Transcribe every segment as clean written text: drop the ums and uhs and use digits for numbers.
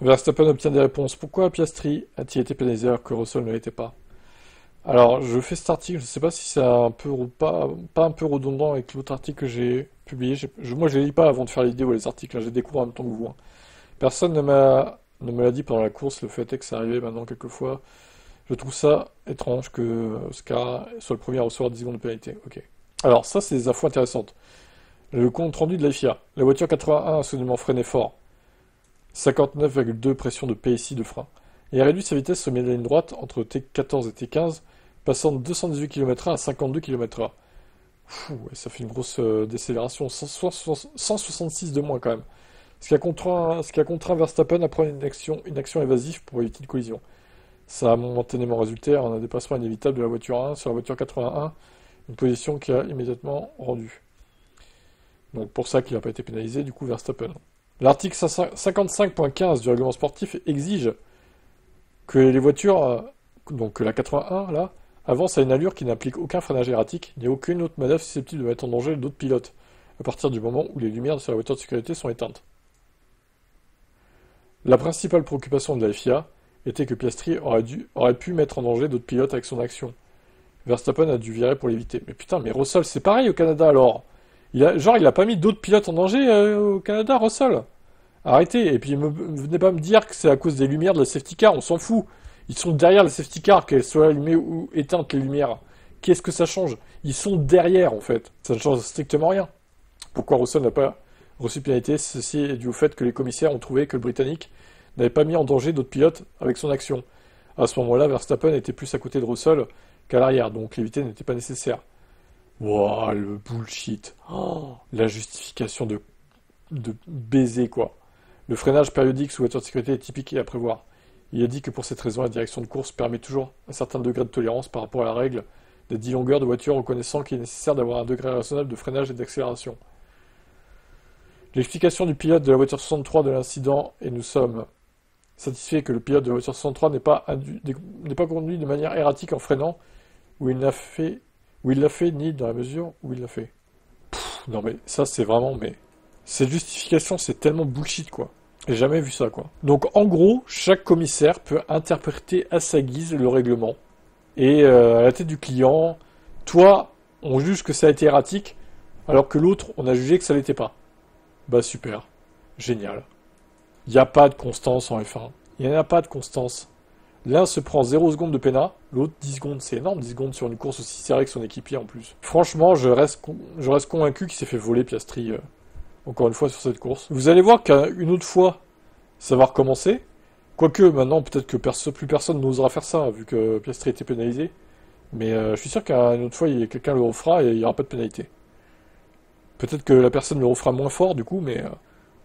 Verstappen obtient des réponses. Pourquoi Piastri a-t-il été pénalisé alors que Russell ne l'était pas? Alors, je fais cet article, je ne sais pas si c'est un peu pas un peu redondant avec l'autre article que j'ai publié. Moi, je ne les lis pas avant de faire les vidéos, les articles, hein, je les découvre en même temps que vous, hein. Personne ne me l'a dit pendant la course, le fait est que c'est arrivé maintenant quelques fois. Je trouve ça étrange que Oscar soit le premier à recevoir 10 secondes de pénalité. Ok. Alors, ça, c'est des infos intéressantes. Le compte rendu de la FIA. La voiture 81 a soudainement freiné fort. 59,2 pression de PSI de frein. Et a réduit sa vitesse au milieu de la ligne droite entre T14 et T15, passant de 218 km/h à 52 km/h. Fou, ouais, ça fait une grosse décélération. 166 de moins quand même. Ce qui a contraint Verstappen à prendre une action évasive pour éviter une collision. Ça a momentanément résulté en un dépassement inévitable de la voiture 1 sur la voiture 81, une position qui a immédiatement rendu. Donc pour ça qu'il n'a pas été pénalisé, du coup Verstappen. L'article 55.15 du règlement sportif exige que les voitures, donc que la 81 là, avance à une allure qui n'implique aucun freinage erratique, ni aucune autre manœuvre susceptible de mettre en danger d'autres pilotes, à partir du moment où les lumières sur la voiture de sécurité sont éteintes. La principale préoccupation de la FIA était que Piastri aurait pu mettre en danger d'autres pilotes avec son action. Verstappen a dû virer pour l'éviter. Mais putain, mais Russell, c'est pareil au Canada alors. Il a pas mis d'autres pilotes en danger au Canada, Russell. Arrêtez. Et puis, venez pas me dire que c'est à cause des lumières de la safety car, on s'en fout. Ils sont derrière la safety car, qu'elles soient allumées ou éteintes les lumières. Qu'est-ce que ça change? Ils sont derrière en fait. Ça ne change strictement rien. Pourquoi Russell n'a pas reçu pénalité? Ceci est dû au fait que les commissaires ont trouvé que le Britannique n'avait pas mis en danger d'autres pilotes avec son action. À ce moment-là, Verstappen était plus à côté de Russell qu'à l'arrière, donc l'éviter n'était pas nécessaire. Wouah, le bullshit. Oh, la justification de baiser, quoi. Le freinage périodique sous voiture de sécurité est typique et à prévoir. Il a dit que pour cette raison, la direction de course permet toujours un certain degré de tolérance par rapport à la règle des 10 longueurs de voiture, reconnaissant qu'il est nécessaire d'avoir un degré raisonnable de freinage et d'accélération. L'explication du pilote de la voiture 63 de l'incident, et nous sommes satisfaits que le pilote de la voiture 63 n'est pas conduit de manière erratique en freinant, où il l'a fait, ni dans la mesure où il l'a fait. Non mais ça c'est vraiment, mais cette justification c'est tellement bullshit quoi. J'ai jamais vu ça quoi. Donc en gros, chaque commissaire peut interpréter à sa guise le règlement. Et à la tête du client, toi, on juge que ça a été erratique, alors que l'autre, on a jugé que ça l'était pas. Bah super, génial. Il n'y a pas de constance en F1. Il n'y en a pas de constance. L'un se prend 0 secondes de pénat, l'autre 10 secondes. C'est énorme, 10 secondes sur une course aussi serrée que son équipier en plus. Franchement, je reste convaincu qu'il s'est fait voler Piastri, encore une fois sur cette course. Vous allez voir qu'une autre fois, ça va recommencer. Quoique maintenant, peut-être que plus personne n'osera faire ça, vu que Piastri était pénalisé. Mais je suis sûr qu'une autre fois, quelqu'un le refera et il n'y aura pas de pénalité. Peut-être que la personne le refera moins fort du coup, mais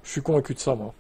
je suis convaincu de ça moi.